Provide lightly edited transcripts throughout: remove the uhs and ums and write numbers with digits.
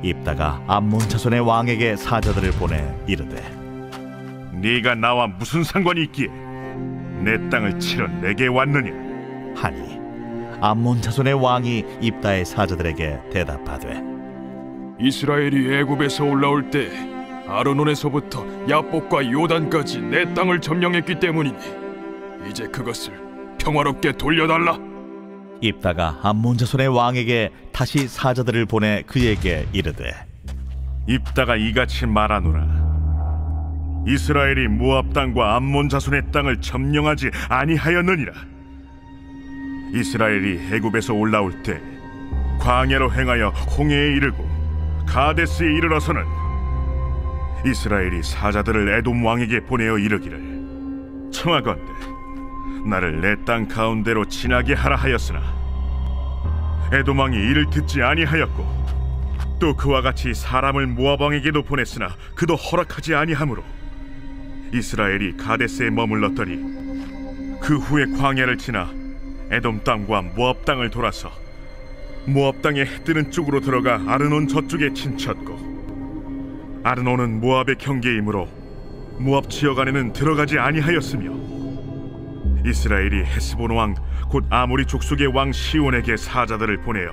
입다가 암몬 자손의 왕에게 사자들을 보내 이르되 네가 나와 무슨 상관이 있기에 내 땅을 치러 내게 왔느냐 하니 암몬 자손의 왕이 입다의 사자들에게 대답하되 이스라엘이 애굽에서 올라올 때 아르논에서부터 야복과 요단까지 내 땅을 점령했기 때문이니 이제 그것을 평화롭게 돌려달라. 입다가 암몬 자손의 왕에게 다시 사자들을 보내 그에게 이르되 입다가 이같이 말하노라. 이스라엘이 모압 땅과 암몬 자손의 땅을 점령하지 아니하였느니라. 이스라엘이 애굽에서 올라올 때 광야로 행하여 홍해에 이르고 가데스에 이르러서는 이스라엘이 사자들을 에돔 왕에게 보내어 이르기를 청하건대 나를 내 땅 가운데로 지나게 하라 하였으나 에돔 왕이 이를 듣지 아니하였고 또 그와 같이 사람을 모압 왕에게도 보냈으나 그도 허락하지 아니하므로 이스라엘이 가데스에 머물렀더니 그 후에 광야를 지나 에돔 땅과 모압 땅을 돌아서 모압 땅의 해 뜨는 쪽으로 들어가 아르논 저쪽에 진쳤고 아르논은 모압의 경계이므로 모압 지역 안에는 들어가지 아니하였으며 이스라엘이 헤스본 왕 곧 아모리 족속의 왕 시온에게 사자들을 보내어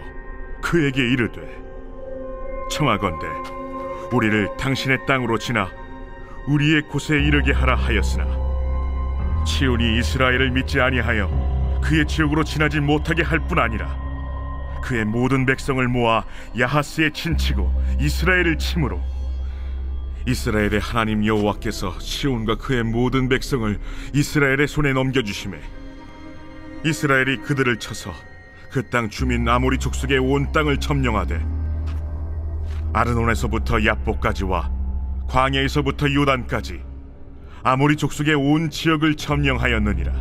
그에게 이르되 청하건대 우리를 당신의 땅으로 지나 우리의 곳에 이르게 하라 하였으나 시온이 이스라엘을 믿지 아니하여 그의 지역으로 지나지 못하게 할 뿐 아니라 그의 모든 백성을 모아 야하스에 친치고 이스라엘을 침으로 이스라엘의 하나님 여호와께서 시온과 그의 모든 백성을 이스라엘의 손에 넘겨주시매 이스라엘이 그들을 쳐서 그 땅 주민 아모리 족속의 온 땅을 점령하되 아르논에서부터 야복까지와 광야에서부터 요단까지 아모리 족속의 온 지역을 점령하였느니라.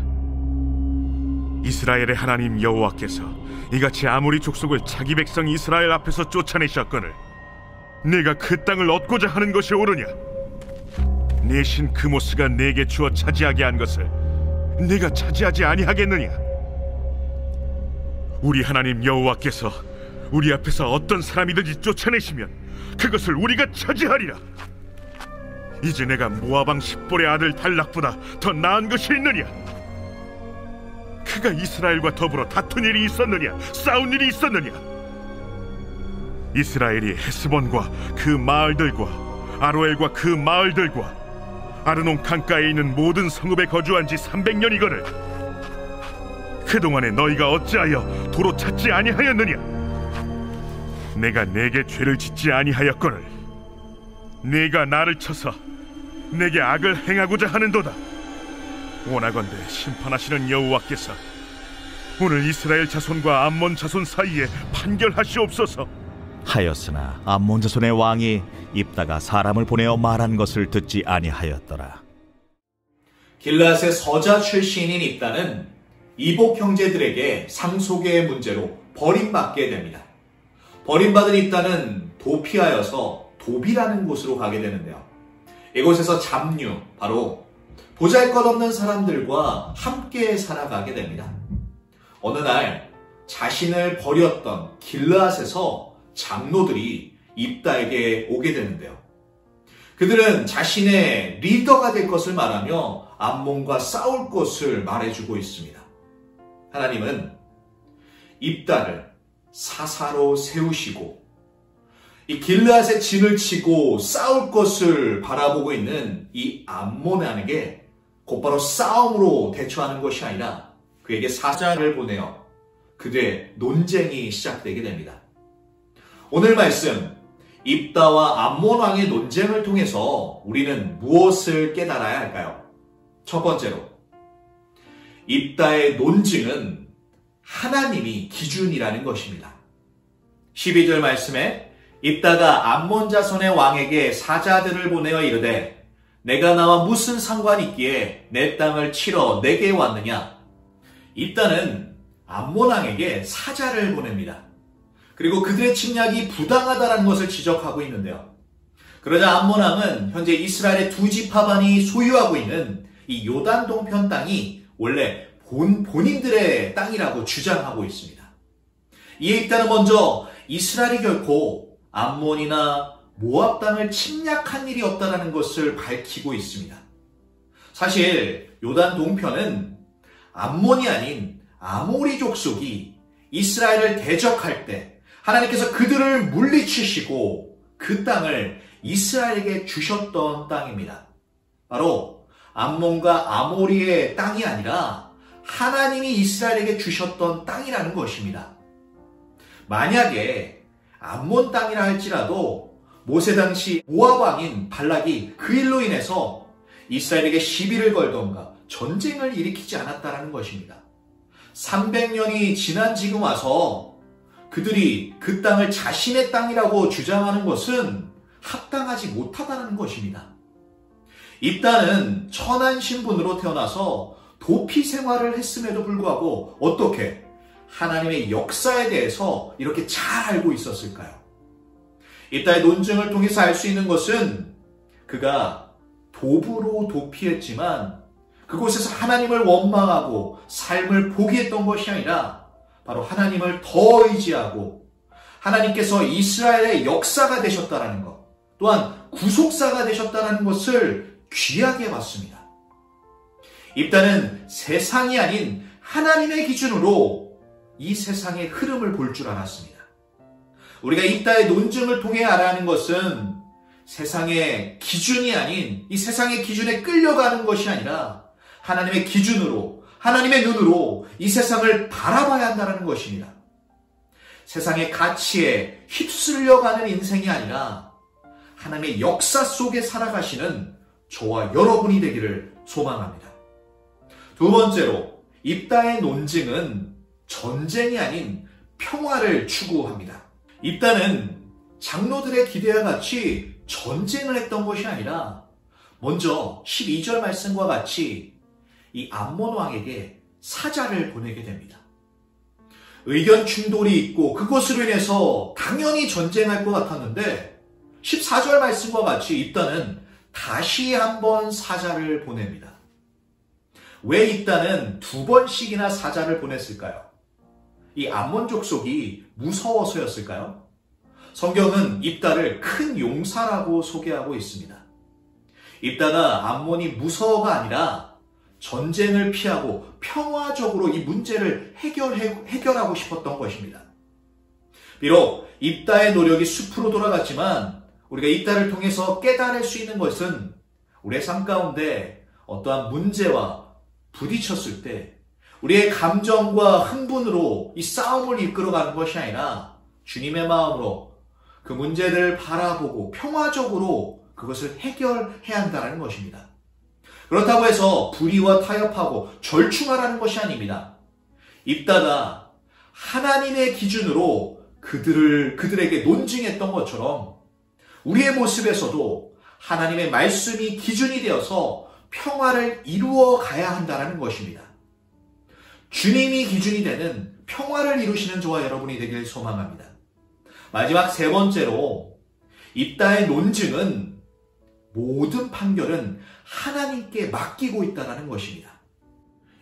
이스라엘의 하나님 여호와께서 이같이 아모리 족속을 자기 백성 이스라엘 앞에서 쫓아내셨거늘 네가 그 땅을 얻고자 하는 것이 옳으냐? 네 신 그모스가 네게 주어 차지하게 한 것을 네가 차지하지 아니하겠느냐? 우리 하나님 여호와께서 우리 앞에서 어떤 사람이든지 쫓아내시면 그것을 우리가 차지하리라. 이제 내가 모압 왕 십볼의 아들 달락보다 더 나은 것이 있느냐? 그가 이스라엘과 더불어 다툰 일이 있었느냐? 싸운 일이 있었느냐? 이스라엘이 헤스본과 그 마을들과 아로엘과 그 마을들과 아르논 강가에 있는 모든 성읍에 거주한 지 300년이거늘 그동안에 너희가 어찌하여 도로 찾지 아니하였느냐? 내가 네게 죄를 짓지 아니하였거늘 네가 나를 쳐서 내게 악을 행하고자 하는도다. 원하건대 심판하시는 여호와께서 오늘 이스라엘 자손과 암몬 자손 사이에 판결하시옵소서. 하였으나 암몬 자손의 왕이 입다가 사람을 보내어 말한 것을 듣지 아니하였더라. 길르앗의 서자 출신인 입다는 이복 형제들에게 상속의 문제로 버림받게 됩니다. 버림받은 입다는 도피하여서 도비라는 곳으로 가게 되는데요. 이곳에서 잡류, 바로 보잘것없는 사람들과 함께 살아가게 됩니다. 어느 날 자신을 버렸던 길르앗에서 장로들이 입다에게 오게 되는데요. 그들은 자신의 리더가 될 것을 말하며 암몬과 싸울 것을 말해주고 있습니다. 하나님은 입다를 사사로 세우시고 이 길르앗의 진을 치고 싸울 것을 바라보고 있는 이 암몬에게 곧바로 싸움으로 대처하는 것이 아니라 그에게 사자를 보내어 그들의 논쟁이 시작되게 됩니다. 오늘 말씀 입다와 암몬 왕의 논쟁을 통해서 우리는 무엇을 깨달아야 할까요? 첫 번째로 입다의 논증은 하나님이 기준이라는 것입니다. 12절 말씀에 입다가 암몬 자손의 왕에게 사자들을 보내어 이르되 내가 나와 무슨 상관이 있기에 내 땅을 치러 내게 왔느냐? 입다는 암몬 왕에게 사자를 보냅니다. 그리고 그들의 침략이 부당하다는 것을 지적하고 있는데요. 그러자 암몬 왕은 현재 이스라엘의 두 지파반이 소유하고 있는 이 요단 동편 땅이 원래 본인들의 땅이라고 주장하고 있습니다. 이에 입다는 먼저 이스라엘이 결코 암몬이나 모압 땅을 침략한 일이 없다는 것을 밝히고 있습니다. 사실 요단 동편은 암몬이 아닌 아모리 족속이 이스라엘을 대적할 때 하나님께서 그들을 물리치시고 그 땅을 이스라엘에게 주셨던 땅입니다. 바로 암몬과 아모리의 땅이 아니라 하나님이 이스라엘에게 주셨던 땅이라는 것입니다. 만약에 암몬 땅이라 할지라도 모세 당시 모압 왕인 발락이 그 일로 인해서 이스라엘에게 시비를 걸던가 전쟁을 일으키지 않았다는 것입니다. 300년이 지난 지금 와서 그들이 그 땅을 자신의 땅이라고 주장하는 것은 합당하지 못하다는 것입니다. 입다는 천한 신분으로 태어나서 도피 생활을 했음에도 불구하고 어떻게 하나님의 역사에 대해서 이렇게 잘 알고 있었을까요? 입다의 논증을 통해서 알 수 있는 것은 그가 도부로 도피했지만 그곳에서 하나님을 원망하고 삶을 포기했던 것이 아니라 바로 하나님을 더 의지하고 하나님께서 이스라엘의 역사가 되셨다는 것, 또한 구속사가 되셨다는 것을 귀하게 봤습니다. 입다는 세상이 아닌 하나님의 기준으로 이 세상의 흐름을 볼 줄 알았습니다. 우리가 입다의 논증을 통해 알아야 하는 것은 세상의 기준이 아닌 이 세상의 기준에 끌려가는 것이 아니라 하나님의 기준으로, 하나님의 눈으로 이 세상을 바라봐야 한다는 것입니다. 세상의 가치에 휩쓸려가는 인생이 아니라 하나님의 역사 속에 살아가시는 저와 여러분이 되기를 소망합니다. 두 번째로, 입다의 논증은 전쟁이 아닌 평화를 추구합니다. 입다는 장로들의 기대와 같이 전쟁을 했던 것이 아니라 먼저 12절 말씀과 같이 이 암몬 왕에게 사자를 보내게 됩니다. 의견 충돌이 있고 그것으로 인해서 당연히 전쟁할 것 같았는데 14절 말씀과 같이 입다는 다시 한번 사자를 보냅니다. 왜 입다는 두 번씩이나 사자를 보냈을까요? 이 암몬 족속이 무서워서였을까요? 성경은 입다를 큰 용사라고 소개하고 있습니다. 입다가 암몬이 무서워가 아니라 전쟁을 피하고 평화적으로 이 문제를 해결하고 싶었던 것입니다. 비록 입다의 노력이 숲으로 돌아갔지만 우리가 입다를 통해서 깨달을 수 있는 것은 우리의 삶 가운데 어떠한 문제와 부딪혔을 때 우리의 감정과 흥분으로 이 싸움을 이끌어가는 것이 아니라 주님의 마음으로 그 문제들을 바라보고 평화적으로 그것을 해결해야 한다는 것입니다. 그렇다고 해서 불의와 타협하고 절충하라는 것이 아닙니다. 입다가 하나님의 기준으로 그들에게 논증했던 것처럼 우리의 모습에서도 하나님의 말씀이 기준이 되어서 평화를 이루어 가야 한다는 것입니다. 주님이 기준이 되는 평화를 이루시는 저와 여러분이 되길 소망합니다. 마지막 세 번째로, 입다의 논증은 모든 판결은 하나님께 맡기고 있다는 것입니다.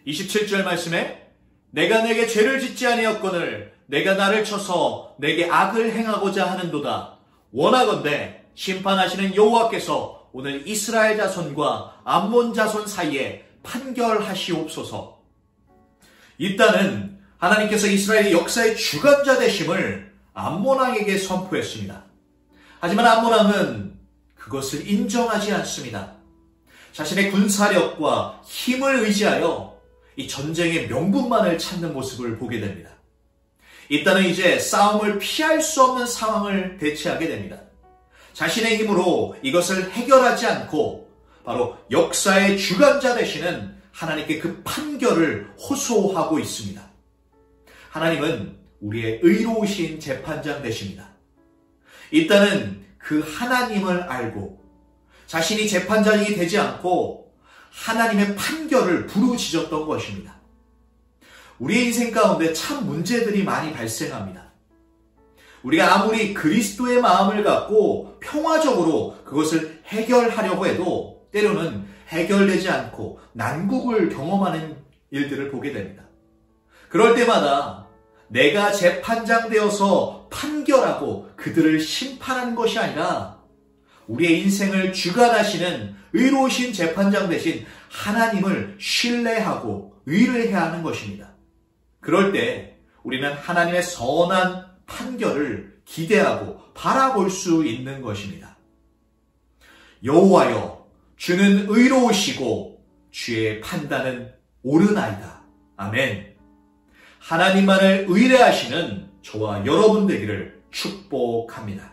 27절 말씀에 내가 내게 죄를 짓지 아니었거늘 내가 나를 쳐서 내게 악을 행하고자 하는도다. 원하건대 심판하시는 여호와께서 오늘 이스라엘 자손과 암몬 자손 사이에 판결하시옵소서. 입다는 하나님께서 이스라엘의 역사의 주관자 되심을 암몬 왕에게 선포했습니다. 하지만 암몬 왕은 그것을 인정하지 않습니다. 자신의 군사력과 힘을 의지하여 이 전쟁의 명분만을 찾는 모습을 보게 됩니다. 입다는 이제 싸움을 피할 수 없는 상황을 대체하게 됩니다. 자신의 힘으로 이것을 해결하지 않고 바로 역사의 주관자 되시는 하나님께 그 판결을 호소하고 있습니다. 하나님은 우리의 의로우신 재판장 되십니다. 입다는 그 하나님을 알고 자신이 재판장이 되지 않고 하나님의 판결을 부르짖었던 것입니다. 우리의 인생 가운데 참 문제들이 많이 발생합니다. 우리가 아무리 그리스도의 마음을 갖고 평화적으로 그것을 해결하려고 해도 때로는 해결되지 않고 난국을 경험하는 일들을 보게 됩니다. 그럴 때마다 내가 재판장 되어서 판결하고 그들을 심판하는 것이 아니라 우리의 인생을 주관하시는 의로우신 재판장 대신 하나님을 신뢰하고 의뢰해야 하는 것입니다. 그럴 때 우리는 하나님의 선한 판결을 기대하고 바라볼 수 있는 것입니다. 여호와여, 주는 의로우시고 주의 판단은 옳으나이다. 아멘. 하나님만을 의뢰하시는 저와 여러분 되기를 축복합니다.